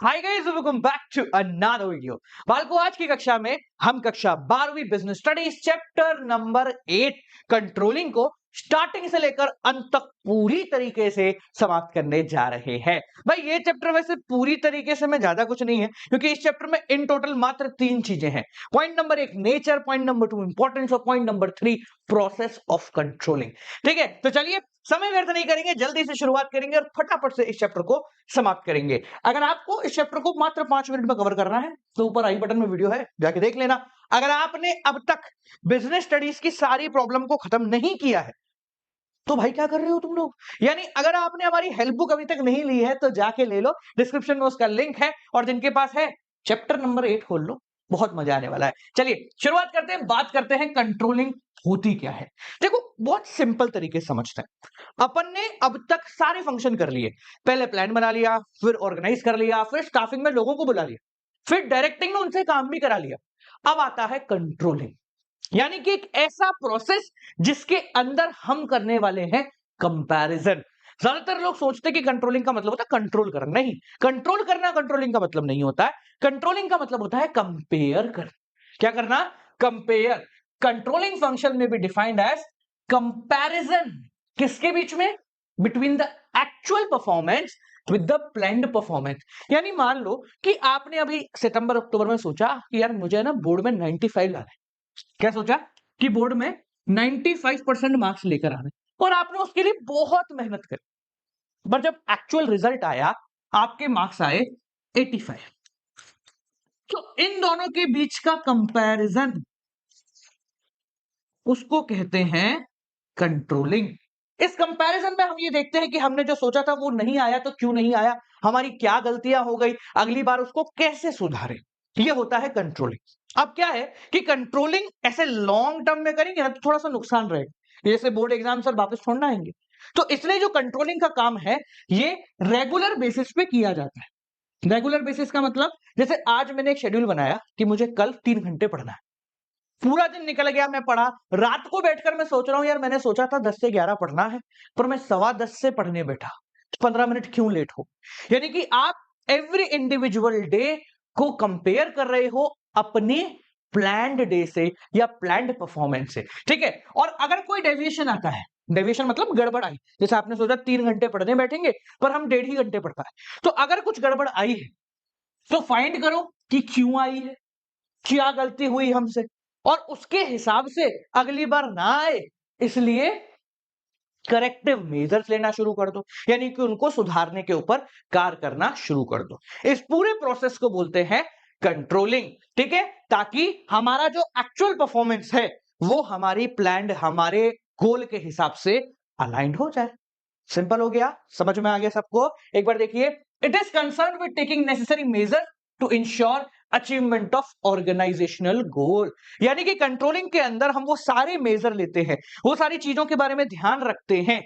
Hi guys, welcome back to another video. बालको, आज की कक्षा में हम कक्षा 12वीं business studies chapter number 8 controlling को स्टार्टिंग से लेकर अंत तक पूरी तरीके से समाप्त करने जा रहे हैं। भाई, ये चैप्टर वैसे पूरी तरीके से में ज्यादा कुछ नहीं है, क्योंकि इस चैप्टर में इन टोटल मात्र 3 चीजें हैं। Point number 1 nature, point number 2 importance और point number 3 process of controlling. ठीक है, तो चलिए समय व्यर्थ नहीं करेंगे, जल्दी से शुरुआत करेंगे और फटाफट से इस चैप्टर को समाप्त करेंगे। अगर आपको इस चैप्टर को मात्र 5 मिनट में कवर करना है तो ऊपर आई बटन में वीडियो है, जाके देख लेना। अगर आपने अब तक बिजनेस स्टडीज की सारी प्रॉब्लम को खत्म नहीं किया है तो भाई क्या कर रहे हो तुम लोग। यानी अगर आपने हमारी हेल्प बुक अभी तक नहीं ली है तो जाके ले लो, डिस्क्रिप्शन में उसका लिंक है। और जिनके पास है, चैप्टर नंबर 8 खोल लो, बहुत मजा आने वाला है। चलिए शुरुआत करते हैं, बात करते हैं कंट्रोलिंग होती क्या है। देखो, बहुत सिंपल तरीके से समझते हैं। अपन ने अब तक सारे फंक्शन कर लिए। पहले प्लान बना लिया, फिर ऑर्गेनाइज कर लिया, फिर स्टाफिंग में लोगों को बुला लिया, फिर डायरेक्टिंग में उनसे काम भी करा लिया। अब आता है कंट्रोलिंग, यानी कि एक ऐसा प्रोसेस जिसके अंदर हम करने वाले हैं कंपैरिजन। ज्यादातर लोग सोचते हैं कि कंट्रोलिंग का मतलब होता है कंट्रोल करना। नहीं, कंट्रोल करना कंट्रोलिंग का मतलब नहीं होता है। कंट्रोलिंग का मतलब होता है कंपेयर करना। क्या करना? कंपेयर। कंट्रोलिंग फंक्शन में भी डिफाइंड एज कंपैरिजन। किसके बीच में? Between the actual performance with the planned performance. यानी मान लो कि आपने अभी सितंबर अक्टूबर में सोचा कि यार मुझे ना बोर्ड में 95 लाना है। क्या सोचा कि बोर्ड में 95% मार्क्स लेकर आने, और आपने उसके लिए बहुत मेहनत करी। पर जब एक्चुअल रिजल्ट आया, आपके मार्क्स आए 85। तो इन दोनों के बीच का कंपैरिजन, उसको कहते हैं कंट्रोलिंग। इस कंपैरिजन में हम ये देखते हैं कि हमने जो सोचा था वो नहीं आया तो क्यों नहीं आया, हमारी क्या गलतियां हो गई, अगली बार उसको कैसे सुधारें। ये होता है कंट्रोलिंग। अब क्या है कि कंट्रोलिंग ऐसे लॉन्ग टर्म में करेंगे ना तो थोड़ा सा नुकसान रहेगा। जैसे बोर्ड एग्जाम सर वापस छोड़ना आएंगे, तो इसलिए जो कंट्रोलिंग का काम है ये रेगुलर बेसिस पे किया जाता है। रेगुलर बेसिस का मतलब, जैसे आज मैंने एक शेड्यूल बनाया कि मुझे कल 3 घंटे पढ़ना है। पूरा दिन निकल गया, मैं पढ़ा। रात को बैठकर मैं सोच रहा हूं यार मैंने सोचा था 10 से 11 पढ़ना है, पर मैं 10:15 से पढ़ने बैठा, 15 मिनट क्यों लेट हो। यानी कि आप एवरी इंडिविजुअल डे को कंपेयर कर रहे हो अपने प्लान्ड डे से या प्लान्ड परफॉर्मेंस से। ठीक है, और अगर कोई डेविएशन आता है, डेविएशन मतलब गड़बड़ आई, जैसे आपने सोचा 3 घंटे पढ़ने बैठेंगे पर हम 1.5 ही घंटे पढ़ता है, तो अगर कुछ गड़बड़ आई है तो फाइंड करो कि क्यों आई है, क्या गलती हुई हमसे, और उसके हिसाब से अगली बार ना आए इसलिए करेक्टिव मेजर्स लेना शुरू कर दो। यानी कि उनको सुधारने के ऊपर कार्य करना शुरू कर दो। इस पूरे प्रोसेस को बोलते हैं कंट्रोलिंग। ठीक है, ताकि हमारा जो एक्चुअल परफॉर्मेंस है वो हमारी प्लान्ड, हमारे गोल के हिसाब से अलाइंड हो जाए। सिंपल हो गया, समझ में आ गया सबको? एक बार देखिए, it is concern with taking necessary measure to ensure achievement of organisational goal. यानी कि कंट्रोलिंग के अंदर हम वो सारे मेजर लेते हैं, वो सारी चीजों के बारे में ध्यान रखते हैं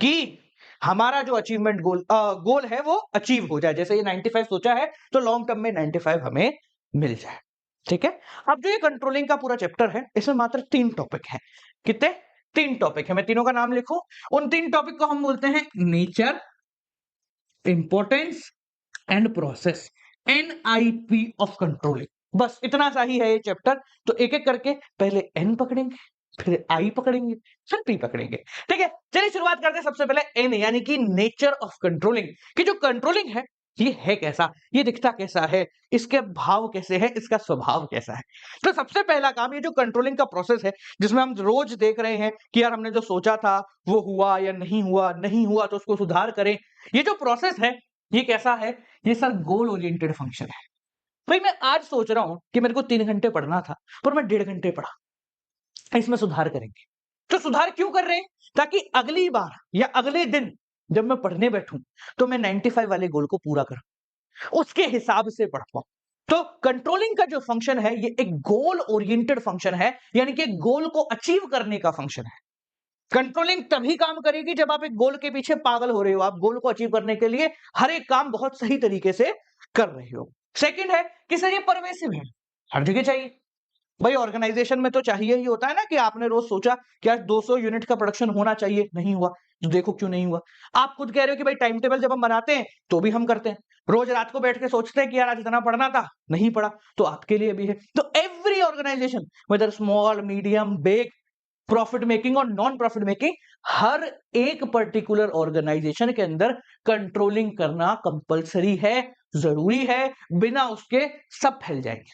कि हमारा जो अचीवमेंट गोल है वो अचीव हो जाए। जैसे ये 95 सोचा है तो लॉन्ग टर्म में 95 हमें मिल जाए। ठीक है, अब जो ये कंट्रोलिंग का पूरा चैप्टर है इसमें मात्र 3 टॉपिक है। कितने? 3 टॉपिक है। मैं तीनों का नाम लिखूं? उन 3 टॉपिक को हम बोलते हैं nature, importance and process. NIP of controlling. बस इतना सा ही है ये चैप्टर। तो एक एक करके पहले एन पकड़ेंगे, फिर आई पकड़ेंगे, फिर पी पकड़ेंगे। ठीक है, चलिए शुरुआत करते हैं सबसे पहले एन, यानी कि नेचर ऑफ कंट्रोलिंग। कि जो कंट्रोलिंग ये है कैसा, ये दिखता कैसा है, इसके भाव कैसे है, इसका स्वभाव कैसा है। तो सबसे पहला काम, ये जो कंट्रोलिंग का प्रोसेस है जिसमें हम रोज देख रहे हैं कि यार हमने जो सोचा था वो हुआ या नहीं हुआ, नहीं हुआ तो उसको सुधार करें। ये जो प्रोसेस है ये कैसा है? ये सर गोल ओरिएंटेड फंक्शन है। भाई, मैं आज सोच रहा हूं कि मेरे को 3 घंटे पढ़ना था पर मैं 1.5 घंटे पढ़ा, इसमें सुधार करेंगे। तो सुधार क्यों कर रहे हैं? ताकि अगली बार या अगले दिन जब मैं पढ़ने बैठूं तो मैं 95 वाले गोल को पूरा करूं, उसके हिसाब से पढ़ पाऊं। तो कंट्रोलिंग का जो फंक्शन है ये एक गोल ओरिएंटेड फंक्शन है, यानी कि गोल को अचीव करने का फंक्शन है। कंट्रोलिंग तभी काम करेगी जब आप एक गोल के पीछे पागल हो रहे हो, आप गोल को अचीव करने के लिए हर एक काम बहुत सही तरीके से कर रहे हो। सेकंड है कि सर ये परवेसिव है, हर जगह चाहिए। भाई, ऑर्गेनाइजेशन में तो चाहिए ही होता है ना कि आपने रोज सोचा कि आज 200 यूनिट का प्रोडक्शन होना चाहिए, नहीं हुआ तो देखो क्यों नहीं हुआ। आप खुद कह रहे हो कि भाई टाइम टेबल जब हम बनाते हैं तो भी हम करते हैं, रोज रात को बैठ के सोचते हैं कि यार आज इतना पढ़ना था, नहीं पढ़ा, तो आपके लिए भी है। तो every organisation, whether small, medium, big, profit making और नॉन प्रॉफिट मेकिंग, हर एक पर्टिकुलर ऑर्गेनाइजेशन के अंदर कंट्रोलिंग करना कंपलसरी है, जरूरी है, बिना उसके सब फैल जाएंगे।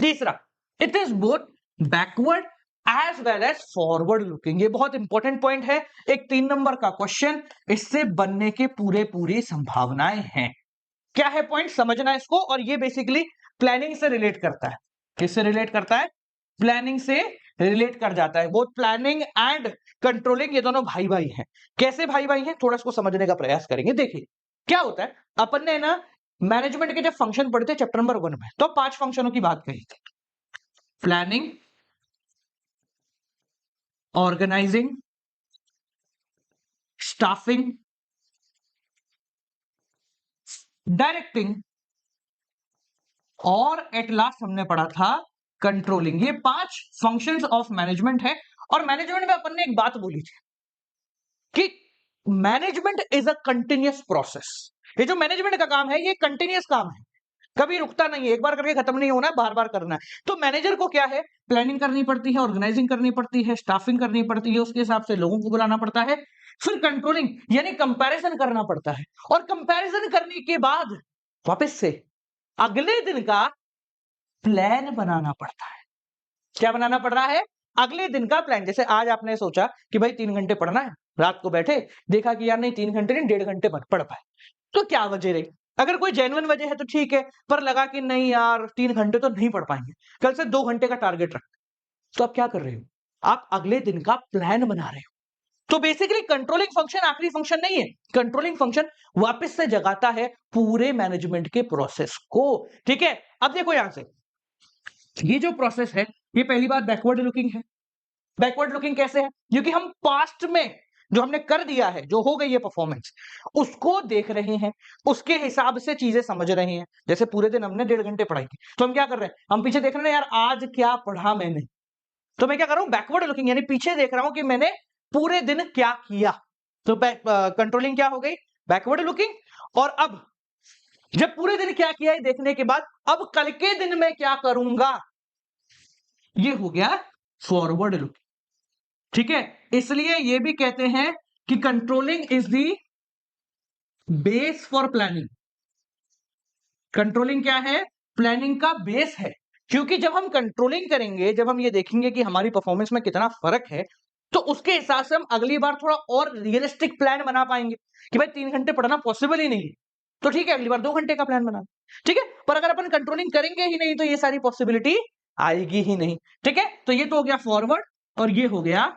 तीसरा, it is both backward as well as forward looking. ये बहुत इंपॉर्टेंट पॉइंट है, एक 3 नंबर का क्वेश्चन, इससे बनने की पूरी संभावनाएं हैं। क्या है पॉइंट, समझना इसको। और ये बेसिकली प्लानिंग से रिलेट करता है। किससे रिलेट करता है? प्लानिंग से रिलेट कर जाता है। वो प्लानिंग एंड कंट्रोलिंग, ये दोनों भाई भाई हैं। कैसे भाई भाई हैं, थोड़ा इसको समझने का प्रयास करेंगे। देखिए क्या होता है, अपन ने ना मैनेजमेंट के जब फंक्शन पढ़े थे चैप्टर नंबर 1 में, तो 5 फंक्शनों की बात कही थी। प्लानिंग, ऑर्गेनाइजिंग, स्टाफिंग, डायरेक्टिंग और एट लास्ट हमने पढ़ा था कंट्रोलिंग। ये 5 फंक्शंस ऑफ मैनेजमेंट है। और मैनेजमेंट में अपन ने एक बात बोली थी कि management is a continuous process. ये जो मैनेजमेंट का काम है ये कंटिन्यूअस काम है, कभी रुकता नहीं है, एक बार करके खत्म नहीं होना है, बार बार करना है। तो मैनेजर को क्या है, प्लानिंग करनी पड़ती है, ऑर्गेनाइजिंग करनी पड़ती है, स्टाफिंग करनी पड़ती है, उसके हिसाब से लोगों को बुलाना पड़ता है, फिर कंट्रोलिंग यानी कंपैरिजन करना पड़ता है, और कंपैरिजन करने के बाद वापस से अगले दिन का प्लान बनाना पड़ता है। क्या बनाना पड़ रहा है? अगले दिन का प्लान। जैसे आज आपने सोचा कि भाई 3 घंटे पढ़ना है, रात को बैठे, देखा कि यार नहीं 3 घंटे नहीं 1.5 घंटे पढ़ पाए, तो क्या वजह रही? अगर कोई जेन्युइन वजह है तो ठीक है, पर लगा कि नहीं यार 3 घंटे तो नहीं पढ़ पाएंगे, कल से 2 घंटे का टारगेट रख, तो आप क्या कर रहे हो? आप अगले दिन का प्लान बना रहे हो। तो बेसिकली कंट्रोलिंग फंक्शन आखिरी फंक्शन नहीं है, कंट्रोलिंग फंक्शन वापस से जगाता है पूरे मैनेजमेंट के प्रोसेस को। ठीक है, अब देखो यहां से, ये जो प्रोसेस है, ये पहली बात बैकवर्ड लुकिंग है। बैकवर्ड लुकिंग कैसे है? क्योंकि हम पास्ट में जो हमने कर दिया है, जो हो गई है परफॉर्मेंस, उसको देख रहे हैं, उसके हिसाब से चीजें समझ रहे हैं। जैसे पूरे दिन हमने 1.5 घंटे पढ़ाई की, तो हम क्या कर रहे हैं, हम पीछे देख रहे हैं यार आज क्या पढ़ा मैंने। तो मैं क्या कर रहा हूं, बैकवर्ड लुकिंग, यानी पीछे देख रहा हूं कि मैंने पूरे दिन क्या किया। तो कंट्रोलिंग क्या हो गई, बैकवर्ड लुकिंग। और अब जब पूरे दिन क्या किया है देखने के बाद, अब कल के दिन में क्या करूंगा, ये हो गया फॉरवर्ड लुकिंग। ठीक है, इसलिए ये भी कहते हैं कि controlling is the base for planning. Controlling क्या है, प्लानिंग का बेस है। क्योंकि जब हम कंट्रोलिंग करेंगे, जब हम ये देखेंगे कि हमारी परफॉर्मेंस में कितना फर्क है, तो उसके हिसाब से हम अगली बार थोड़ा और रियलिस्टिक प्लान बना पाएंगे कि भाई 3 घंटे पढ़ना पॉसिबल ही नहीं है, तो ठीक है अगली बार 2 घंटे का प्लान बना। ठीक है, पर अगर अपन कंट्रोलिंग करेंगे ही नहीं तो ये सारी पॉसिबिलिटी आएगी ही नहीं। ठीक है, तो ये तो हो गया फॉरवर्ड और ये हो गया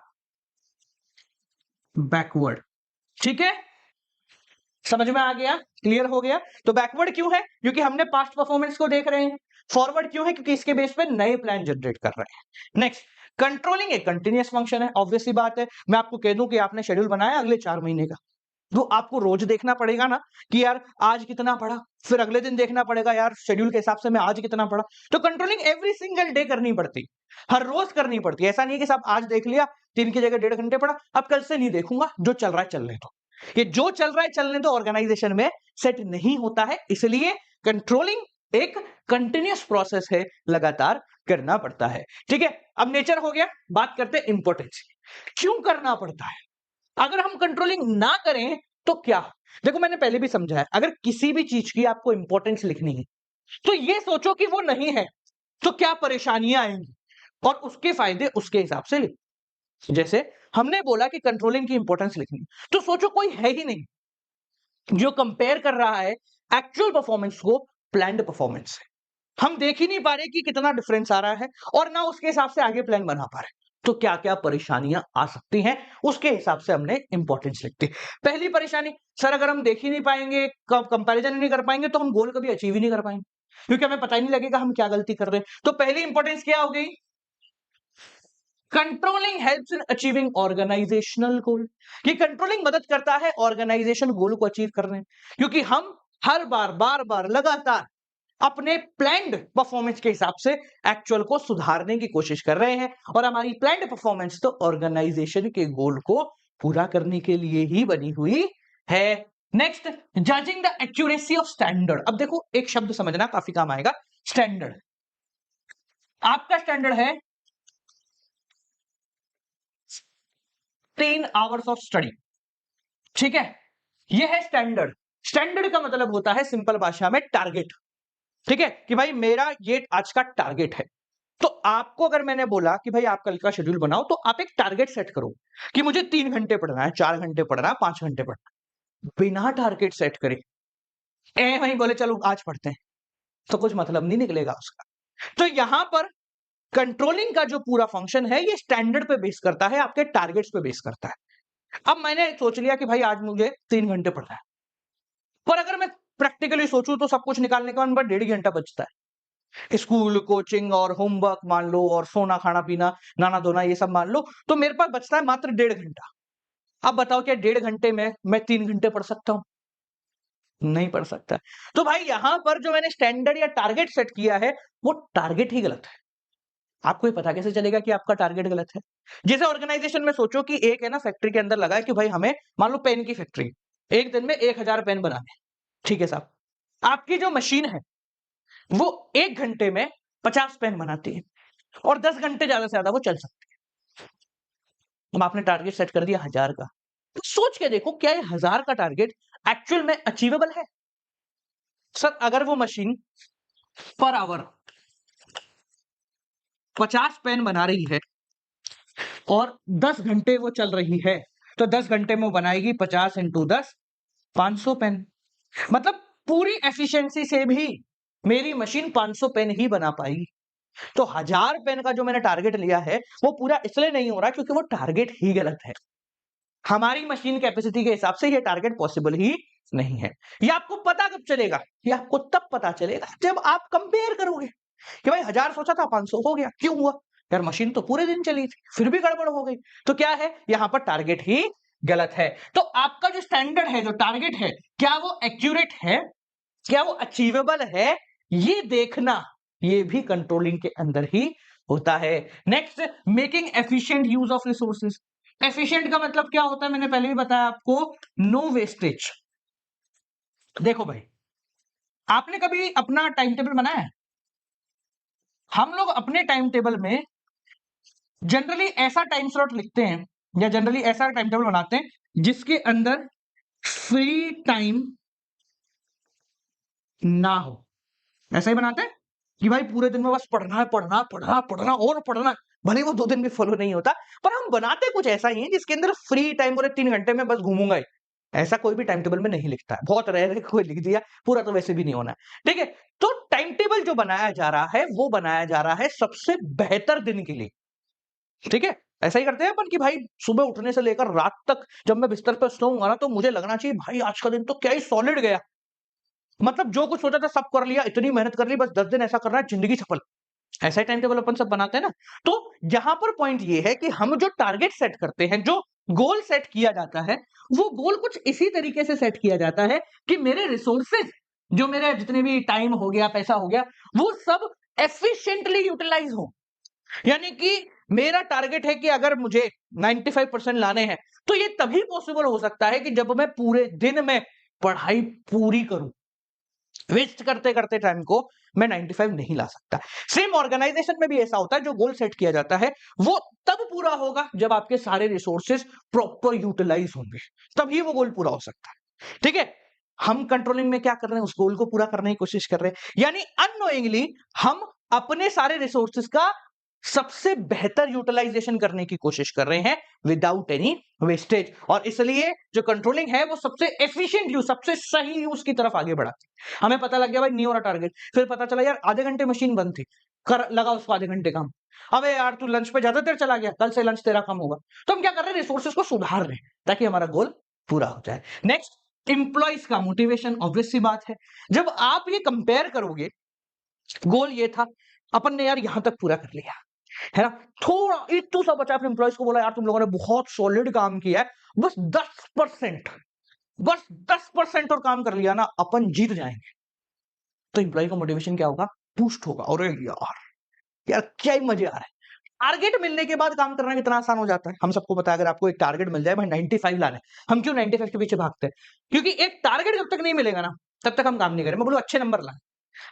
बैकवर्ड। ठीक है, समझ में आ गया, क्लियर हो गया। तो बैकवर्ड क्यों है, क्योंकि हमने पास्ट परफॉर्मेंस को देख रहे हैं। फॉरवर्ड क्यों है, क्योंकि इसके बेस पे नए प्लान जनरेट कर रहे हैं। नेक्स्ट, कंट्रोलिंग एक कंटिन्यूअस फंक्शन है, ऑब्वियस सी बात है। मैं आपको कह दूं कि आपने शेड्यूल बनाया अगले 4 महीने का, तो आपको रोज देखना पड़ेगा ना कि यार आज कितना पढ़ा, फिर अगले दिन देखना पड़ेगा यार शेड्यूल के हिसाब से मैं आज कितना पढ़ा। तो कंट्रोलिंग एवरी सिंगल डे करनी पड़ती, हर रोज करनी पड़ती है। ऐसा नहीं है कि साहब आज देख लिया 3 की जगह 1.5 घंटे पढ़ा, अब कल से नहीं देखूंगा, जो चल रहा है चलने दो। ये जो चल रहा है चलने दो ऑर्गेनाइजेशन में सेट नहीं होता है, इसलिए कंट्रोलिंग एक कंटिन्यूअस प्रोसेस है, लगातार करना पड़ता है। ठीक है, अब नेचर हो गया, बात करते हैं इंपॉर्टेंस। क्यों करना पड़ता है? अगर हम कंट्रोलिंग ना करें तो क्या? देखो मैंने पहले भी समझाया, अगर किसी भी चीज की आपको इंपॉर्टेंस लिखनी है तो ये सोचो कि वो नहीं है तो क्या परेशानियां आएंगी, और उसके फायदे उसके हिसाब से लिखो। जैसे हमने बोला कि कंट्रोलिंग की इंपॉर्टेंस लिखनी, तो सोचो कोई है ही नहीं जो कंपेयर कर रहा है एक्चुअल परफॉर्मेंस को प्लान्ड परफॉर्मेंस से। हम देख ही नहीं पा रहे कि कितना डिफरेंस आ रहा है, और ना उसके हिसाब से आगे प्लान बना पा रहे। तो क्या क्या परेशानियां आ सकती हैं, उसके हिसाब से हमने इंपॉर्टेंस लिखती। पहली परेशानी, सर अगर हम देख ही नहीं पाएंगे, कंपैरिजन ही नहीं कर पाएंगे, तो हम गोल कभी अचीव ही नहीं कर पाएंगे, क्योंकि हमें पता ही नहीं लगेगा हम क्या गलती कर रहे हैं। तो पहली इंपॉर्टेंस क्या हो गई, controlling helps in achieving organisational goal. कि कंट्रोलिंग मदद करता है ऑर्गेनाइजेशन गोल को अचीव करने, क्योंकि हम हर बार बार बार लगातार अपने प्लान्ड परफॉर्मेंस के हिसाब से एक्चुअल को सुधारने की कोशिश कर रहे हैं, और हमारी प्लान्ड परफॉर्मेंस तो ऑर्गेनाइजेशन के गोल को पूरा करने के लिए ही बनी हुई है। Next, judging the accuracy of standard. अब देखो एक शब्द समझना काफी काम आएगा, स्टैंडर्ड। आपका स्टैंडर्ड है 3 आवर्स ऑफ स्टडी, ठीक है, यह है स्टैंडर्ड। स्टैंडर्ड का मतलब होता है सिंपल भाषा में टारगेट, ठीक है, कि भाई मेरा ये आज का टारगेट है। तो आपको अगर मैंने बोला कि भाई आप कल का शेड्यूल बनाओ, तो आप एक टारगेट सेट करो कि मुझे 3 घंटे पढ़ना है, 4 घंटे पढ़ना है, 5 घंटे पढ़ना है। बिना टारगेट सेट करे वही बोले चलो आज पढ़ते हैं, तो कुछ मतलब नहीं निकलेगा उसका। तो यहां पर कंट्रोलिंग का जो पूरा फंक्शन है ये स्टैंडर्ड पे बेस करता है, आपके टारगेट्स पे बेस करता है। अब मैंने सोच लिया कि भाई आज मुझे 3 घंटे पढ़ना है, पर अगर मैं प्रैक्टिकली सोचूं तो सब कुछ निकालने के बाद 1.5 घंटा बचता है। स्कूल, कोचिंग और होमवर्क मान लो, और सोना, खाना पीना, नहाना धोना, ये सब मान लो, तो मेरे पास बचता है मात्र 1.5 घंटा। अब बताओ क्या 1.5 घंटे में मैं 3 घंटे पढ़ सकता हूं? नहीं पढ़ सकता। तो भाई यहां पर जो मैंने स्टैंडर्ड या टारगेट सेट किया है वो टारगेट ही गलत है। आपको ये पता कैसे चलेगा कि आपका टारगेट गलत है? जैसे ऑर्गेनाइजेशन में सोचो कि एक है ना फैक्ट्री के अंदर लगा है कि भाई हमें मान लो पेन की फैक्ट्री, एक दिन में 1000 पेन बनाने, ठीक है साहब। आपकी जो मशीन है वो 1 घंटे में 50 पेन बनाती है और 10 घंटे ज्यादा से ज्यादा वो चल सकती है। अब आपने टारगेट सेट कर दिया 1000 का, तो सोच के देखो क्या ये 1000 का टारगेट एक्चुअल में अचीवेबल है? सर अगर वो मशीन पर आवर 50 पेन बना रही है और 10 घंटे वो चल रही है, तो 10 घंटे में वो बनाएगी 50 इंटू 10, 500 पेन। मतलब पूरी एफिशिएंसी से भी मेरी मशीन 500 पेन ही बना पाएगी। तो 1000 पेन का जो मैंने टारगेट लिया है वो पूरा इसलिए नहीं हो रहा क्योंकि वो टारगेट ही गलत है। हमारी मशीन कैपेसिटी के हिसाब से ये टारगेट पॉसिबल ही नहीं है। ये आपको पता कब चलेगा? ये आपको तब पता चलेगा जब आप कंपेयर करोगे कि भाई 1000 सोचा था 500 हो गया, क्यों हुआ? यार मशीन तो पूरे दिन चली थी, फिर भी गड़बड़ हो गई। तो क्या है, यहां पर टारगेट ही गलत है। तो आपका जो स्टैंडर्ड है, जो टारगेट है, क्या वो एक्यूरेट है, क्या वो अचीवेबल है, ये देखना ये भी कंट्रोलिंग के अंदर ही होता है। Next, making efficient use of resources. Efficient का मतलब क्या होता है, मैंने पहले भी बताया आपको, नो वेस्टेज। देखो भाई, आपने कभी अपना टाइम टेबल बनाया है? हम लोग अपने टाइम टेबल में जनरली ऐसा टाइम स्लॉट लिखते हैं या जनरली ऐसा टाइम टेबल बनाते हैं जिसके अंदर फ्री टाइम ना हो। ऐसा ही बनाते हैं कि भाई पूरे दिन में बस पढ़ना है, पढ़ना पढ़ना पढ़ना और पढ़ना। भले वो 2 दिन भी फॉलो नहीं होता, पर हम बनाते कुछ ऐसा ही है जिसके अंदर फ्री टाइम बोले 3 घंटे में बस घूमूंगा ही। ऐसा कोई भी टाइम टेबल में नहीं लिखता है, बहुत रेयर है कोई लिख दिया, पूरा तो वैसे भी नहीं होना है, ठीक है। तो टाइम टेबल जो बनाया जा रहा है वो बनाया जा रहा है सबसे बेहतर दिन के लिए, ठीक है। ऐसा ही करते हैं अपन कि भाई सुबह उठने से लेकर रात तक जब मैं बिस्तर पर सोऊंगा ना, तो मुझे लगना चाहिए भाई आज का दिन तो क्या ही सॉलिड गया। मतलब जो कुछ सोचा था सब कर लिया, इतनी मेहनत कर ली, बस 10 दिन ऐसा करना है, जिंदगी सफल। ऐसा ही टाइम टेबल अपन सब बनाते हैं ना। तो यहां पर पॉइंट ये है कि हम जो टारगेट सेट करते हैं, जो गोल सेट किया जाता है, वो गोल कुछ इसी तरीके से सेट किया जाता है कि मेरे रिसोर्सेज, जो मेरे जितने भी टाइम हो गया, पैसा हो गया, वो सब एफिशिएंटली यूटिलाइज हो। यानी कि मेरा टारगेट है कि अगर मुझे 95% लाने हैं, तो ये तभी पॉसिबल हो सकता है कि जब मैं पूरे दिन में पढ़ाई पूरी करूं। वेस्ट करते करते टाइम को मैं 95 नहीं ला सकता। सेम ऑर्गेनाइजेशन में भी ऐसा होता है, जो गोल सेट किया जाता है वो तब पूरा होगा जब आपके सारे रिसोर्सेज प्रॉपर यूटिलाइज होंगे, तभी वो गोल पूरा हो सकता है, ठीक है। हम कंट्रोलिंग में क्या कर रहे हैं, उस गोल को पूरा करने की कोशिश कर रहे हैं, यानी अननोइंगली हम अपने सारे रिसोर्सेज का सबसे बेहतर यूटिलाइजेशन करने की कोशिश कर रहे हैं विदाउट एनी वेस्टेज। और इसलिए जो कंट्रोलिंग है वो सबसे एफिशिएंट यूज, सबसे सही यूज की तरफ आगे बढ़ाती है। हमें पता लग गया भाई नहीं हो रहा टारगेट, फिर पता चला यार आधे घंटे मशीन बंद थी, कर लगा उसको आधे घंटे काम। अबे यार तू लंच पे ज्यादा देर चला गया, कल से लंच तेरा कम होगा। तो हम क्या कर रहे हैं, रिसोर्सेज को सुधार रहे हैं ताकि हमारा गोल पूरा हो जाए। नेक्स्ट, इंप्लॉइज का मोटिवेशन। ऑब्वियस सी बात है, जब आप ये कंपेयर करोगे, गोल ये था, अपन ने यार यहां तक पूरा कर लिया है ना, थोड़ा इतू सा बचा, अपने एम्प्लॉइज को बोला यार तुम लोगों ने बहुत सॉलिड काम किया है, बस 10%, बस 10% और काम कर लिया ना, अपन जीत जाएंगे। तो एम्प्लॉय का मोटिवेशन क्या होगा, बूस्ट होगा, और यार यार क्या ही मजे आ रहा है, टारगेट मिलने के बाद काम करना कितना आसान हो जाता है, हम सबको पता है। अगर आपको एक टारगेट मिल जाए भाई 95 लाना है, हम क्यों 95 के पीछे भागते हैं? क्योंकि एक टारगेट जब तक नहीं मिलेगा ना, तब तक हम काम नहीं करें। मैं बोलूं अच्छे नंबर लाए,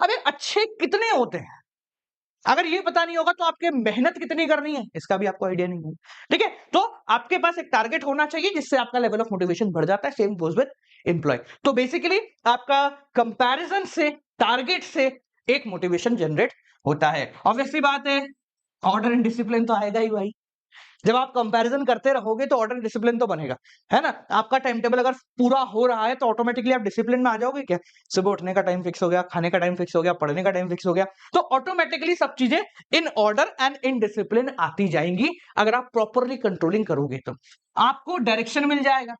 अब ये अच्छे कितने होते हैं, अगर ये पता नहीं होगा तो आपके मेहनत कितनी करनी है इसका भी आपको आइडिया नहीं है। ठीक है, तो आपके पास एक टारगेट होना चाहिए जिससे आपका लेवल ऑफ मोटिवेशन बढ़ जाता है। Same goes with employ. तो बेसिकली आपका कंपैरिजन से, टारगेट से एक मोटिवेशन जनरेट होता है। ऑब्वियसली बात है, ऑर्डर एंड डिसिप्लिन तो आएगा ही भाई। जब आप कंपैरिजन करते रहोगे तो ऑर्डर डिसिप्लिन तो बनेगा, है ना? आपका टाइम टेबल अगर पूरा हो रहा है तो ऑटोमेटिकली आप डिसिप्लिन में आ जाओगे क्या? सुबह उठने का टाइम फिक्स हो गया, खाने का टाइम फिक्स हो गया, पढ़ने का टाइम फिक्स हो गया, तो ऑटोमेटिकली सब चीजें in order and in discipline आती जाएंगी। अगर आप प्रॉपरली कंट्रोलिंग करोगे तो आपको डायरेक्शन मिल जाएगा,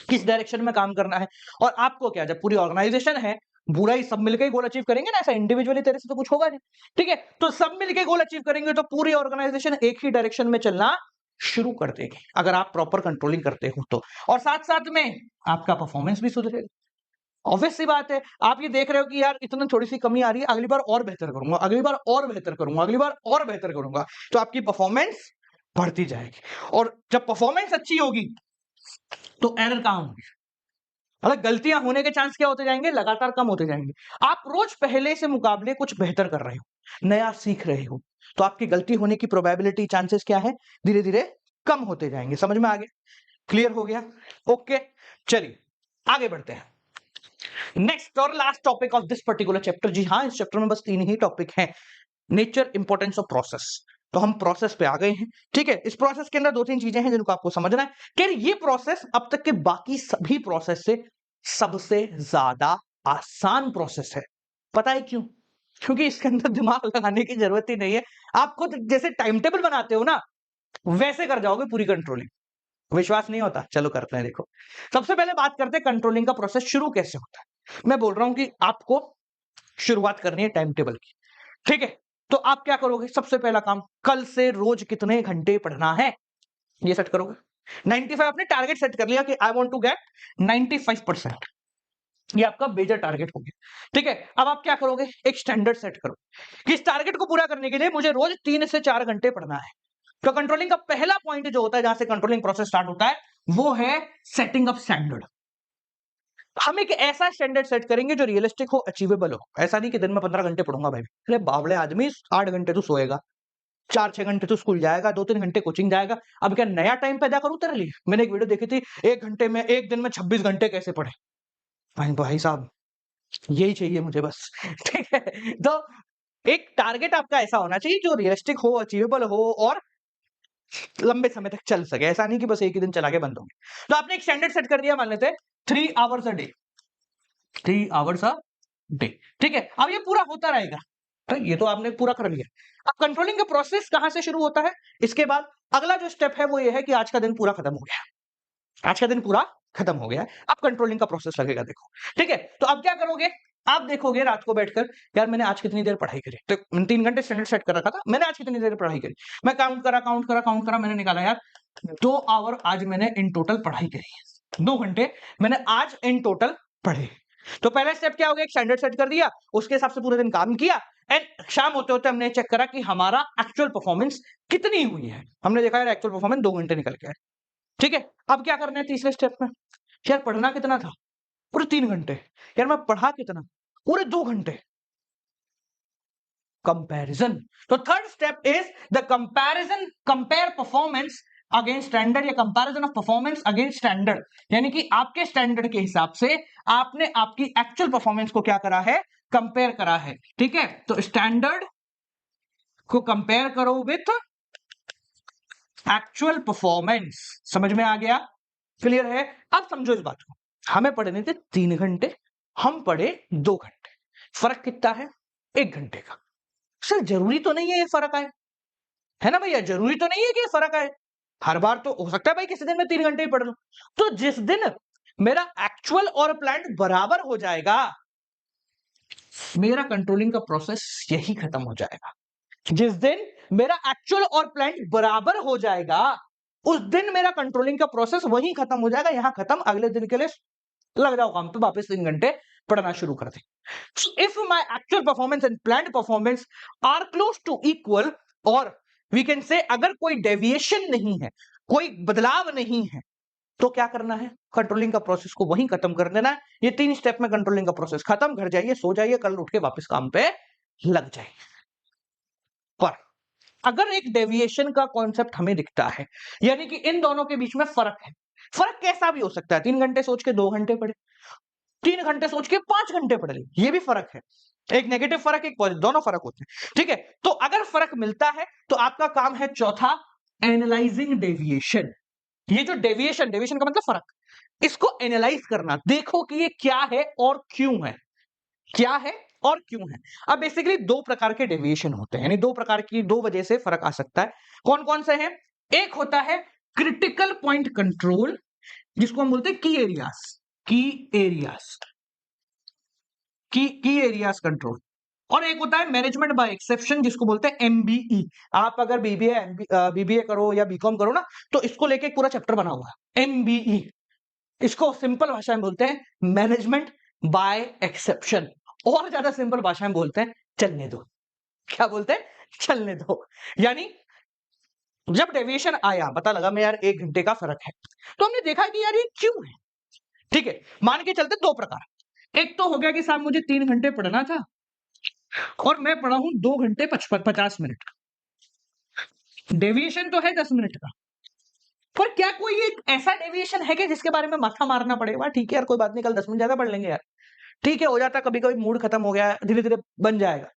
किस डायरेक्शन में काम करना है। और आपको क्या, जब पूरी ऑर्गेनाइजेशन है, पूरा ही सब मिलकर गोल अचीव करेंगे ना, ऐसा इंडिविजुअली तेरे से तो कुछ होगा नहीं। ठीक है, तो सब मिलकर गोल अचीव करेंगे तो पूरी ऑर्गेनाइजेशन एक ही डायरेक्शन में चलना शुरू कर देगी, अगर आप प्रॉपर कंट्रोलिंग करते हो तो। और साथ साथ में आपका परफॉर्मेंस भी सुधरेगा। ऑब्वियस सी बात है, आप ये देख रहे हो कि यार इतना थोड़ी सी कमी आ रही है, अगली बार और बेहतर करूंगा, अगली बार और बेहतर करूंगा, अगली बार और बेहतर करूंगा, तो आपकी परफॉर्मेंस बढ़ती जाएगी। और जब परफॉर्मेंस अच्छी होगी तो एरर कहां होंगे, मतलब गलतियां होने के चांस क्या होते जाएंगे, लगातार कम होते जाएंगे। आप रोज पहले से मुकाबले कुछ बेहतर कर रहे हो, नया सीख रहे हो, तो आपकी गलती होने की प्रोबेबिलिटी, चांसेस क्या है, धीरे धीरे कम होते जाएंगे। समझ में आ गया? क्लियर हो गया? ओके, चलिए आगे बढ़ते हैं। नेक्स्ट और last topic of this particular chapter. जी हाँ, इस चैप्टर में बस 3 ही टॉपिक हैं। Nature, importance of process. तो हम प्रोसेस पे आ गए हैं। ठीक है, इस प्रोसेस के अंदर 2-3 चीजें हैं जिनको आपको समझना है कि ये प्रोसेस अब तक के बाकी सभी प्रोसेस से सबसे ज्यादा आसान प्रोसेस है। पता है क्यों? क्योंकि इसके अंदर दिमाग लगाने की जरूरत ही नहीं है। आप खुद जैसे टाइम टेबल बनाते हो ना, वैसे कर जाओगे पूरी कंट्रोलिंग। विश्वास नहीं होता? चलो करते हैं, देखो। सबसे पहले बात करते हैं कंट्रोलिंग का प्रोसेस शुरू कैसे होता है। मैं बोल रहा हूं कि आपको शुरुआत करनी है टाइम टेबल की। ठीक है, तो आप क्या करोगे? सबसे पहला काम, कल से रोज कितने घंटे पढ़ना है, ये सेट करोगे। 95 आपने टारगेट सेट कर लिया कि आई वांट टू गेट 95%, ये आपका मेजर टारगेट हो गया। ठीक है, अब आप क्या करोगे? एक स्टैंडर्ड सेट करो कि इस टारगेट को पूरा करने के लिए मुझे रोज 3 से 4 घंटे पढ़ना है। तो कंट्रोलिंग का पहला पॉइंट जो होता है, जहां से कंट्रोलिंग प्रोसेस स्टार्ट होता है, वो है सेटिंग अप स्टैंडर्ड। हम एक ऐसा स्टैंडर्ड सेट करेंगे जो रियलिस्टिक हो, अचीवेबल हो। ऐसा नहीं कि दिन में 15 घंटे पढ़ूंगा भाई, अरे बावड़े आदमी, 8 घंटे तू सोएगा, 4-6 घंटे तो स्कूल जाएगा, 2-3 घंटे कोचिंग जाएगा। अब क्या नया टाइम पैदा करूं तेरे लिए? मैंने एक वीडियो देखी थी, 1 घंटे में, 1 दिन में 26 घंटे कैसे पढ़े। भाई साहब, यही चाहिए मुझे बस। ठीक है, तो एक टारगेट आपका ऐसा होना चाहिए जो रियलिस्टिक हो, अचीवेबल हो और लंबे समय तक चल सके। ऐसा नहीं कि बस एक ही दिन चला के बंद हो गया। तो आपने एक स्टैंडर्ड सेट कर दिया, मान लेते हैं 3 hours a day, 3 hours a day. ठीक है, अब ये पूरा होता रहेगा। तो ये तो आपने पूरा कर लिया। अब कंट्रोलिंग का प्रोसेस कहां से शुरू होता है? इसके बाद अगला जो स्टेप है वो ये है कि आज का दिन पूरा खत्म हो गया, आज का दिन पूरा खत्म हो गया है, अब कंट्रोलिंग का प्रोसेस लगेगा। देखो, ठीक है, तो अब क्या करोगे? आप देखोगे रात को बैठकर, यार मैंने आज कितनी देर पढ़ाई करी। तो 3 घंटे स्टैंडर्ड सेट कर रखा था, मैंने आज कितनी देर पढ़ाई करी। मैं काउंट करा, मैंने निकाला यार 2 आवर आज मैंने इन टोटल पढ़ाई करी, 2 घंटे मैंने आज इन टोटल पढ़े। तो पहला स्टेप क्या हो गया? एक स्टैंडर्ड सेट कर दिया, उसके हिसाब से पूरे दिन काम किया, एंड शाम होते होते हमने चेक करा कि हमारा एक्चुअल परफॉर्मेंस कितनी हुई है। हमने देखा यार एक्चुअल परफॉर्मेंस 2 घंटे निकल के आए। ठीक है, अब क्या करना है तीसरे स्टेप में? यार पढ़ना कितना था? पूरे 3 घंटे। यार मैं पढ़ा कितना? पूरे 2 घंटे। कंपैरिजन। तो third step is the comparison, compare performance against standard, या comparison of performance against standard. यानी कि आपके स्टैंडर्ड के हिसाब से आपने आपकी एक्चुअल परफॉर्मेंस को क्या करा है? कंपेयर करा है। ठीक है, तो स्टैंडर्ड को कंपेयर करो विथ एक्चुअल परफॉर्मेंस। समझ में आ गया? क्लियर है? अब समझो इस बात को, हमें पढ़ने थे 3 घंटे, हम पढ़े 2 घंटे, फर्क कितना है? 1 घंटे का। सर जरूरी तो नहीं है ये फर्क आए, है ना भैया? जरूरी तो नहीं है कि ये फर्क आए। हर बार तो हो सकता है भाई किसी दिन में 3 घंटे ही पढ़ लूं। तो जिस दिन मेरा एक्चुअल और प्लान बराबर हो जाएगा, मेरा कंट्रोलिंग का प्रोसेस यही खत्म हो जाएगा। जिस दिन मेरा एक्चुअल और प्लान बराबर हो जाएगा, उस दिन मेरा कंट्रोलिंग का प्रोसेस वहीं खत्म हो जाएगा, यहां खत्म। अगले दिन के लिए लग जाओ काम पे, वापस 3 घंटे पढ़ना शुरू कर दे। So if my actual performance and planned performance are close to equal, or we can say अगर कोई डेविएशन नहीं है, कोई बदलाव नहीं है, तो क्या करना है? कंट्रोलिंग का प्रोसेस को वहीं खत्म कर देना है। ये 3 स्टेप में कंट्रोलिंग का प्रोसेस खत्म, घर जाइए, सो जाइए, कल उठ के वापस काम पे लग जाइए। पर अगर एक डेविएशन का कॉन्सेप्ट हमें दिखता है, यानी कि इन दोनों के बीच में फर्क है, फर्क कैसा भी हो सकता है, 3 घंटे सोच के 2 घंटे पढ़े, 3 घंटे सोच के 5 घंटे पढ़ ले, ये भी फर्क है। एक नेगेटिव फर्क, एक पॉजिटिव, दोनों फर्क होते हैं, ठीक है। तो अगर फर्क मिलता है तो आपका काम है चौथा, एनालाइजिंग डेविएशन। ये जो डेविएशन, डेविएशन का मतलब फर्क, इसको एनालाइज करना, देखो कि ये क्या है और क्यों है, क्या है और क्यों है। अब बेसिकली 2 प्रकार के डेविएशन होते हैं, यानी 2 प्रकार की, 2 वजह से फर्क आ सकता है। कौन कौन से हैं? एक होता है क्रिटिकल पॉइंट कंट्रोल, जिसको हम बोलते हैं की एरियाज, की एरियाज, की एरियाज कंट्रोल। और एक होता है मैनेजमेंट बाय एक्सेप्शन, जिसको बोलते हैं एमबीई। आप अगर बीबीए करो या बीकॉम करो ना, तो इसको लेके एक पूरा चैप्टर बना हुआ है, एमबीई। इसको सिंपल भाषा में बोलते हैं मैनेजमेंट बाय एक्सेप्शन, और ज्यादा सिंपल भाषा में बोलते हैं चलने दो। क्या बोलते हैं? चलने दो। यानी जब डेविएशन आया, पता लगा मैं यार 1 घंटे का फर्क है, तो हमने देखा कि यार ये क्यों है। ठीक है, मान के चलते 2 प्रकार। एक तो हो गया कि साहब मुझे 3 घंटे पढ़ना था और मैं पढ़ा हूं 2 घंटे 50 मिनट। डेविएशन तो है 10 मिनट का, पर क्या कोई एक ऐसा डेविएशन है कि जिसके बारे में माथा मारना पड़ेगा? ठीक है यार, कोई बात नहीं, कल 10 मिनट ज्यादा पढ़ लेंगे यार, ठीक है, हो जाता, कभी कभी मूड खत्म हो गया, धीरे धीरे बन जाएगा।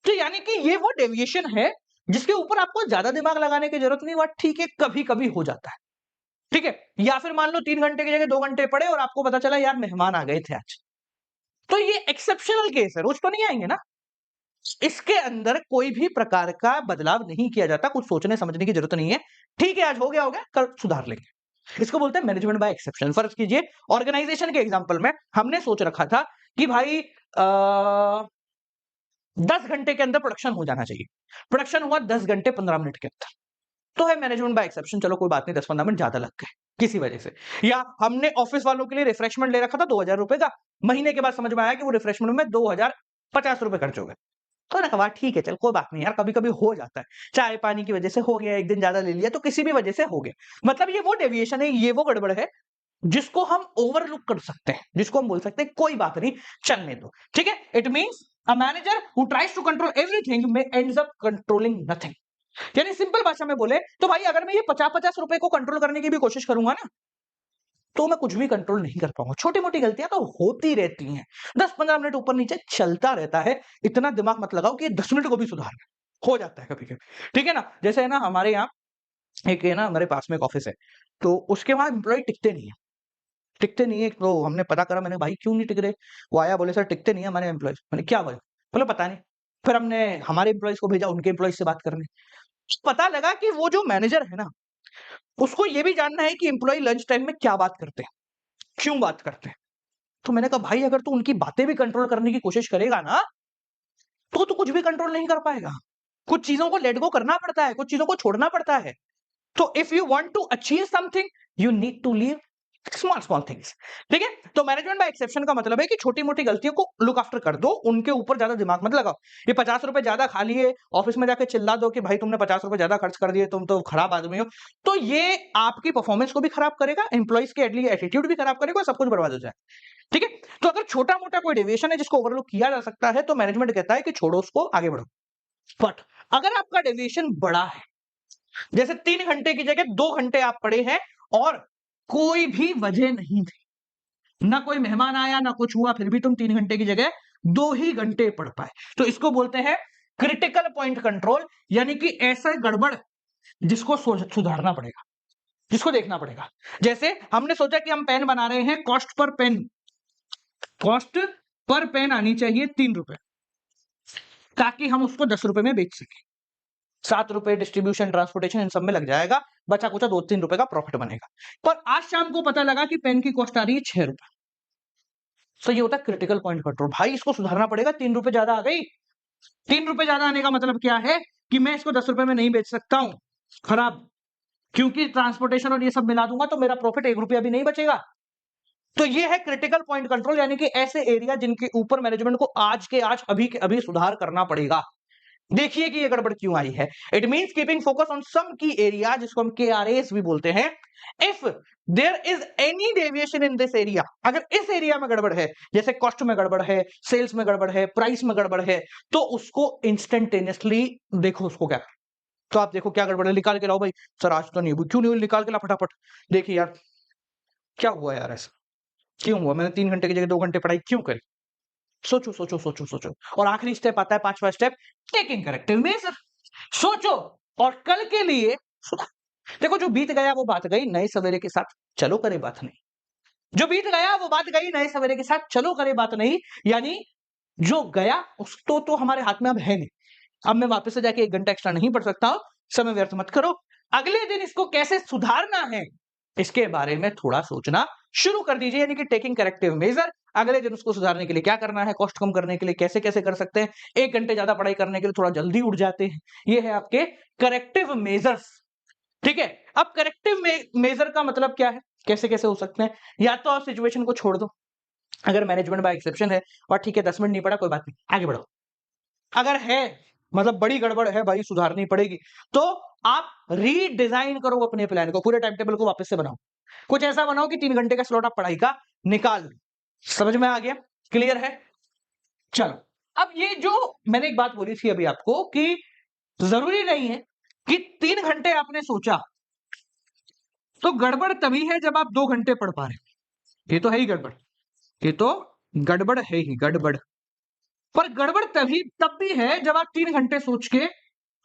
तो यानी कि ये वो डेविएशन है जिसके ऊपर आपको ज्यादा दिमाग लगाने की जरूरत नहीं, वह ठीक है, कभी कभी हो जाता है। ठीक है, या फिर मान लो 3 घंटे की जगह 2 घंटे पढ़े और आपको पता चला यार मेहमान आ गए थे आज, तो ये एक्सेप्शनल केस है, रोज तो नहीं आएंगे ना। इसके अंदर कोई भी प्रकार का बदलाव नहीं किया जाता, कुछ सोचने समझने की जरूरत नहीं है। ठीक है, आज हो गया, कल सुधार लेंगे। इसको बोलते हैं मैनेजमेंट बाय एक्सेप्शन। फर्ज कीजिए ऑर्गेनाइजेशन के एग्जांपल में हमने सोच रखा था कि भाई 10 घंटे के अंदर प्रोडक्शन हो जाना चाहिए, प्रोडक्शन हुआ 10 घंटे 15 मिनट के अंदर, तो है मैनेजमेंट बाय एक्सेप्शन, चलो कोई बात नहीं, 10-15 मिनट ज्यादा लग गए किसी वजह से। या हमने ऑफिस वालों के लिए रिफ्रेशमेंट ले रखा था 2000 रुपए का, महीने के बाद समझ में आया कि वो रिफ्रेशमेंट में 2050 रुपए खर्च हो गए, तो ना कहा ठीक है, चल कोई बात नहीं यार, कभी कभी हो जाता है, चाय पानी की वजह से हो गया, एक दिन ज्यादा ले लिया, तो किसी भी वजह से हो गया। मतलब ये वो डेविएशन है, ये वो गड़बड़ है जिसको हम ओवरलुक कर सकते हैं, जिसको हम बोल सकते हैं कोई बात नहीं, चलने दो। ठीक है, it means a manager who tries to control everything may ends up controlling nothing. यानी सिंपल भाषा में बोले तो भाई अगर मैं ये 50-50 रुपए को कंट्रोल करने की भी कोशिश करूंगा ना, तो मैं कुछ भी कंट्रोल नहीं कर पाऊंगा। छोटी मोटी गलतियां तो होती रहती हैं, 10-15 मिनट ऊपर नीचे चलता रहता है, इतना दिमाग मत लगाओ कि 10 मिनट को भी सुधारना हो जाता है कभी कभी। ठीक है ना, जैसे है ना हमारे यहाँ एक है ना, हमारे पास में एक ऑफिस है, तो उसके वहां एम्प्लॉय टिकते नहीं है, टिकते नहीं है। तो हमने पता करा, मैंने भाई क्यों नहीं टिक रहे? वो आया, बोले सर टिकते नहीं है हमारे एम्प्लॉयज। मैंने क्या बोले? बोले पता नहीं। फिर हमने हमारे एम्प्लॉयज को भेजा उनके एम्प्लॉयज से बात करने, पता लगा कि वो जो मैनेजर है ना, उसको ये भी जानना है कि एम्प्लॉय लंच टाइम में क्या बात करते हैं, क्यों बात करते हैं। तो मैंने कहा भाई अगर तू उनकी बातें भी कंट्रोल करने की कोशिश करेगा ना, तो तू कुछ भी कंट्रोल नहीं कर पाएगा। कुछ चीजों को लेट गो करना पड़ता है, कुछ चीजों को छोड़ना पड़ता है। तो if you want to achieve something, you need to leave small small things. ठीक है, तो मैनेजमेंट बाय एक्सेप्शन का मतलब है कि छोटी मोटी गलतियों को लुक आफ्टर कर दो, उनके ऊपर ज्यादा दिमाग मत लगाओ। ये 50 रुपए ज्यादा खा लिए, ऑफिस में जाके चिल्ला दो कि भाई तुमने 50 रुपए ज्यादा खर्च कर दिए, तुम तो खराब आदमी हो, तो ये आपकी परफॉर्मेंस को भी खराब करेगा, एम्प्लॉइज के एटीट्यूड भी खराब करेगा, सब कुछ बर्बाद हो जाए। ठीक है, तो अगर छोटा मोटा कोई डेविएशन है जिसको ओवरलुक किया जा सकता है, तो मैनेजमेंट कहता है कि छोड़ो उसको, आगे बढ़ो। बट अगर आपका डेविएशन बड़ा है, जैसे 3 घंटे की जगह 2 घंटे आप पढ़े हैं और कोई भी वजह नहीं थी, ना कोई मेहमान आया ना कुछ हुआ, फिर भी तुम 3 घंटे की जगह 2 ही घंटे पढ़ पाए, तो इसको बोलते हैं क्रिटिकल पॉइंट कंट्रोल। यानी कि ऐसा गड़बड़ जिसको सुधारना पड़ेगा, जिसको देखना पड़ेगा। जैसे हमने सोचा कि हम पेन बना रहे हैं, cost per pen, cost per pen आनी चाहिए 3 रुपए, ताकि हम उसको 10 रुपए में बेच सकें। 7 रुपए डिस्ट्रीब्यूशन ट्रांसपोर्टेशन इन सब में लग जाएगा, बचा कुचा 2-3 रुपए का प्रॉफिट बनेगा। पर आज शाम को पता लगा कि पेन की कॉस्ट आ रही है 6 रुपए। तो ये होता है क्रिटिकल पॉइंट कंट्रोल। भाई इसको सुधारना पड़ेगा, 3 रुपए ज्यादा आ गई। 3 रुपए ज्यादा आने का मतलब क्या है कि मैं इसको 10 रुपए में नहीं बेच सकता हूं, खराब, क्योंकि ट्रांसपोर्टेशन और ये सब मिला दूंगा तो मेरा प्रॉफिट 1 रुपया भी नहीं बचेगा। तो ये है क्रिटिकल पॉइंट कंट्रोल, यानी कि ऐसे एरिया जिनके ऊपर मैनेजमेंट को आज के आज अभी के अभी सुधार करना पड़ेगा। देखिए कि ये गड़बड़ क्यों आई है। It means keeping focus on some key area, जिसको हम KRAs भी बोलते हैं। If there is any deviation in this area, अगर इस एरिया में गड़बड़ है, जैसे कॉस्ट में गड़बड़ है, सेल्स में गड़बड़ है, प्राइस में गड़बड़ है, तो उसको इंस्टेंटेनियसली देखो उसको क्या। तो आप देखो क्या गड़बड़ है, निकाल के लाओ भाई। सर आज तो नहीं हुई, क्यों नहीं हुई, निकाल के ला फटाफट। देखिए यार क्या हुआ यार, ऐसा क्यों हुआ, मैंने 3 घंटे की जगह 2 घंटे पढ़ाई क्यों करी। सोचो सोचो सोचो सोचो। और आखिरी स्टेप आता है, 5वां स्टेप, टेकिंग करेक्टिव मेजर। सोचो और कल के लिए देखो, जो बीत गया वो बात गई, नए सवेरे के साथ चलो करे बात नहीं। जो बीत गया वो बात गई, नए सवेरे के साथ चलो करे बात नहीं। यानी जो गया उस तो हमारे हाथ में अब है नहीं। अब मैं वापस से जाके 1 घंटा एक्स्ट्रा नहीं पढ़ सकता हूं। समय व्यर्थ मत करो। अगले दिन इसको कैसे सुधारना है, इसके बारे में थोड़ा सोचना शुरू कर दीजिए, यानी कि टेकिंग करेक्टिव मेजर। अगले दिन उसको सुधारने के लिए क्या करना है, कॉस्ट कम करने के लिए कैसे कैसे कर सकते हैं, 1 घंटे ज्यादा पढ़ाई करने के लिए थोड़ा जल्दी उठ जाते हैं। ये है आपके करेक्टिव मेजर्स। ठीक है। अब करेक्टिव मेजर का मतलब क्या है, कैसे कैसे हो सकते हैं। या तो आप सिचुएशन को छोड़ दो, अगर मैनेजमेंट बाय एक्सेप्शन है और ठीक है 10 मिनट नहीं पड़ा कोई बात नहीं, आगे बढ़ो। अगर है मतलब बड़ी गड़बड़ है भाई, सुधारनी पड़ेगी, तो आप रीडिजाइन करो अपने प्लान को, पूरे टाइम टेबल को वापस से बनाओ। कुछ ऐसा बनाओ कि 3 घंटे का स्लॉट आप पढ़ाई का निकाल लो। समझ में आ गया, क्लियर है। चलो, अब ये जो मैंने एक बात बोली थी अभी आपको कि जरूरी नहीं है कि 3 घंटे आपने सोचा तो गड़बड़ तभी है जब आप 2 घंटे पढ़ पा रहे। ये तो है ही गड़बड़, ये तो गड़बड़ है ही गड़बड़। पर गड़बड़ तभी तब भी है जब आप 3 घंटे सोच के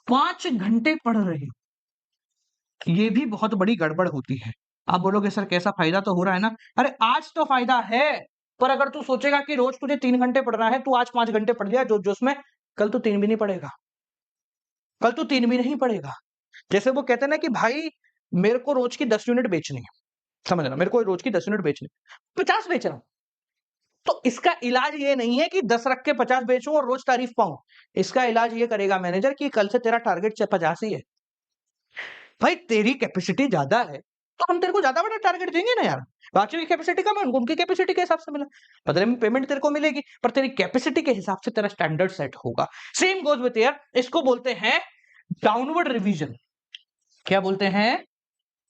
5 घंटे पढ़ रहे हो। ये भी बहुत बड़ी गड़बड़ होती है। आप बोलोगे सर कैसा, फायदा तो हो रहा है ना। अरे आज तो फायदा है, पर अगर तू सोचेगा कि रोज तुझे 3 घंटे पढ़ना है, तू आज 5 घंटे पढ़ लिया जोश जोश में, कल तू 3 भी नहीं पढ़ेगा। कल तू 3 भी नहीं पढ़ेगा। जैसे वो कहते हैं ना कि भाई मेरे को रोज की 10 यूनिट बेचनी है, समझ रहा, मेरे को रोज की 10 यूनिट बेचनी, 50 बेच रहा हूं। तो इसका इलाज ये नहीं है कि 10 रख के 50 बेचूं और रोज तारीफ पाऊं। इसका इलाज ये करेगा मैनेजर कि कल से तेरा टारगेट 50 ही है। भाई तेरी कैपेसिटी ज्यादा है तो हम तेरे को ज्यादा बड़ा टारगेट देंगे ना यार। बाकी की कैपेसिटी कम है, उनकी कैपेसिटी के हिसाब से मिला, बदले में पेमेंट तेरे को मिलेगी, पर तेरी कैपेसिटी के हिसाब से तेरा स्टैंडर्ड सेट होगा। सेम गोज विथ ईयर, इसको बोलते हैं डाउनवर्ड रिवीजन। क्या बोलते हैं,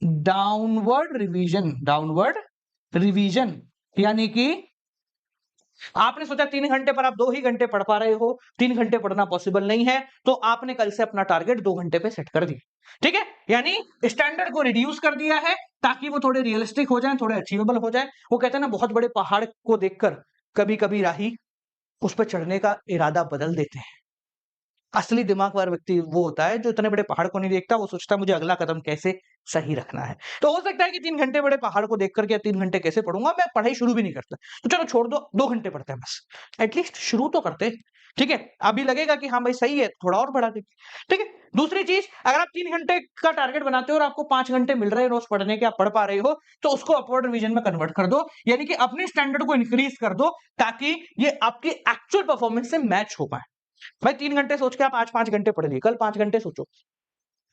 डाउनवर्ड रिवीजन। डाउनवर्ड रिवीजन यानी कि आपने सोचा 3 घंटे पर आप 2 ही घंटे पढ़ पा रहे हो, 3 घंटे पढ़ना पॉसिबल नहीं है, तो आपने कल से अपना टारगेट 2 घंटे पे सेट कर दिया। ठीक है, यानी स्टैंडर्ड को रिड्यूस कर दिया है ताकि वो थोड़े रियलिस्टिक हो जाए, थोड़े अचीवेबल हो जाए। वो कहते हैं ना, बहुत बड़े पहाड़ को देखकर कभी कभी राही उस पर चढ़ने का इरादा बदल देते हैं। असली दिमागदार व्यक्ति वो होता है जो इतने बड़े पहाड़ को नहीं देखता, वो सोचता है मुझे अगला कदम कैसे सही रखना है। तो हो सकता है कि 3 घंटे बड़े पहाड़ को देख करके 3 घंटे कैसे पढ़ूंगा, मैं पढ़ाई शुरू भी नहीं करता, तो चलो छोड़ दो, 2 घंटे पढ़ते हैं बस, एटलीस्ट शुरू तो करते हैं। ठीक है, अभी लगेगा कि हाँ भाई सही है, थोड़ा और बढ़ा देंगे। ठीक है, दूसरी चीज, अगर आप 3 घंटे का टारगेट बनाते हो और आपको 5 घंटे मिल रहे हैं रोज पढ़ने के, आप पढ़ पा रहे हो, तो उसको अपवर्ड रिवीजन में कन्वर्ट कर दो, यानी कि अपने स्टैंडर्ड को इंक्रीज कर दो ताकि ये आपकी एक्चुअल परफॉर्मेंस से मैच हो पाए। भाई 3 घंटे सोच के आप आज 5 घंटे पढ़ लिए, कल 5 घंटे सोचो,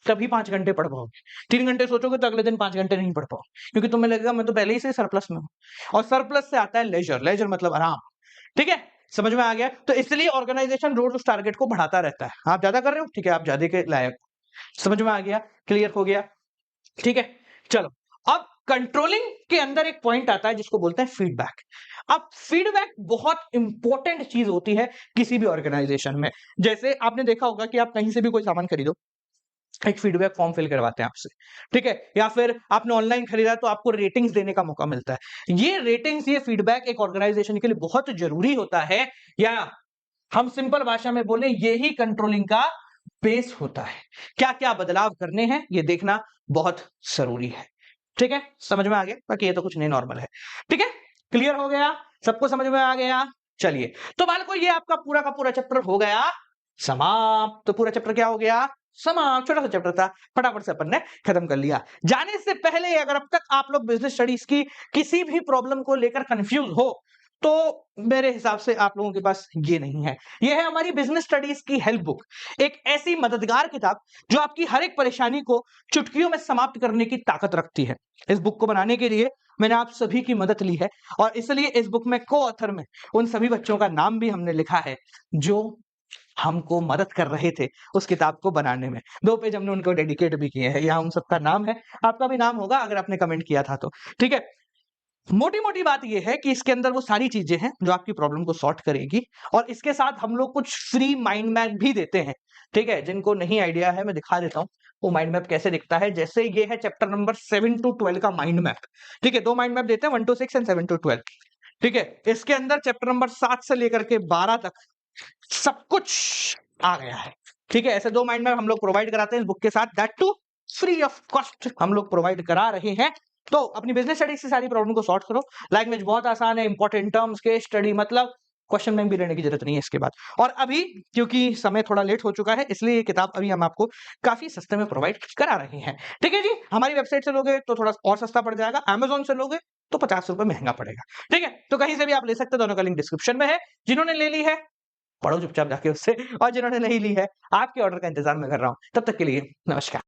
तभी 5 घंटे पढ़ पाओगे। 3 घंटे सोचोगे तो अगले दिन 5 घंटे नहीं पढ़ पाओ, क्योंकि तुम्हें लगेगा मैं तो पहले ही से सरप्लस में हूं। और सरप्लस से आता है लेजर, लेजर मतलब आराम। ठीक है, समझ में आ गया। तो इसलिए ऑर्गेनाइजेशन रोज उस टारगेट को बढ़ाता रहता है। आप ज्यादा कर रहे हो, ठीक है, आप ज्यादा के लायक। समझ में आ गया, क्लियर हो गया। ठीक है, चलो, अब कंट्रोलिंग के अंदर एक पॉइंट आता है जिसको बोलते हैं फीडबैक। अब फीडबैक बहुत इंपॉर्टेंट चीज होती है किसी भी ऑर्गेनाइजेशन में। जैसे आपने देखा होगा कि आप कहीं से भी कोई सामान खरीदो, एक फीडबैक फॉर्म फिल करवाते हैं आपसे। ठीक है, या फिर आपने ऑनलाइन खरीदा तो आपको रेटिंग्स देने का मौका मिलता है। ये रेटिंग्स, ये फीडबैक एक ऑर्गेनाइजेशन के लिए बहुत जरूरी होता है, या हम सिंपल भाषा में बोले यही कंट्रोलिंग का बेस होता है। क्या क्या बदलाव करने हैं ये देखना बहुत जरूरी है। ठीक है, समझ में आ गया, बाकी ये तो कुछ नहीं, नॉर्मल है। ठीक है, क्लियर हो गया, सबको समझ में आ गया। चलिए, तो बालको ये आपका पूरा का पूरा चैप्टर हो गया समाप्त। तो पूरा चैप्टर क्या हो गया, समाप्त। छोटा सा चैप्टर था, फटाफट से अपन ने खत्म कर लिया। जाने से पहले अगर अब तक आप लोग बिजनेस स्टडीज की किसी भी प्रॉब्लम को लेकर कंफ्यूज हो, तो मेरे हिसाब से आप लोगों के पास ये नहीं है। ये है हमारी बिजनेस स्टडीज की हेल्प बुक, एक ऐसी मददगार किताब जो आपकी हर एक परेशानी को चुटकियों में समाप्त करने की ताकत रखती है। इस बुक को बनाने के लिए मैंने आप सभी की मदद ली है, और इसलिए इस बुक में को ऑथर में उन सभी बच्चों का नाम भी हमने लिखा है जो हमको मदद कर रहे थे उस किताब को बनाने में। 2 पेज हमने उनको डेडिकेट भी किए हैं, यहाँ उन सबका नाम है, आपका भी नाम होगा अगर आपने कमेंट किया था तो, ठीक है? मोटी-मोटी बात ये है कि इसके अंदर वो सारी चीज़ें हैं जो आपकी प्रॉब्लम को सॉर्ट करेगी और इसके साथ हम लोग कुछ फ्री माइंड मैप भी देते हैं, ठीक है? जिनको नहीं आइडिया है मैं दिखा देता हूँ, वो माइंड मैप कैसे दिखता है। जैसे ये है चैप्टर नंबर 7 टू 12 का माइंड मैप, ठीक है? 2 माइंड मैप देते हैं 1 टू 6 एंड 7 टू 12, ठीक है? इसके अंदर चैप्टर नंबर 7 से लेकर के 12 तक सब कुछ आ गया है, ठीक है? ऐसे 2 माइंड मैप हम लोग प्रोवाइड कराते हैं इस बुक के साथ, that too free of cost हम लोग प्रोवाइड करा रहे हैं। तो अपनी बिज़नेस स्टडीज़ से सारी प्रॉब्लम को सॉर्ट करो। लैंग्वेज बहुत आसान है, इंपॉर्टेंट टर्म्स, केस स्टडी, मतलब क्वेश्चन बैंक भी लेने की जरूरत नहीं है इसके बाद। और अभी क्योंकि समय थोड़ा लेट हो चुका है, इसलिए ये किताब अभी हम आपको काफ़ी सस्ते में प्रोवाइड करा रहे हैं। ठीक है जी? हमारी वेबसाइट से लोगे तो थोड़ा और सस्ता पड़ जाएगा, अमेज़न से लोगे तो ₹50 महँगा पड़ेगा। ठीक है? तो कहीं से भी आप ले सकते हो, दोनों का लिंक डिस्क्रिप्शन में है। जिन्होंने ले ली है, पढ़ो चुपचाप जाके उससे, और जिन्होंने नहीं ली है, आपके ऑर्डर का इंतज़ार मैं कर रहा हूँ। तब तक के लिए नमस्कार।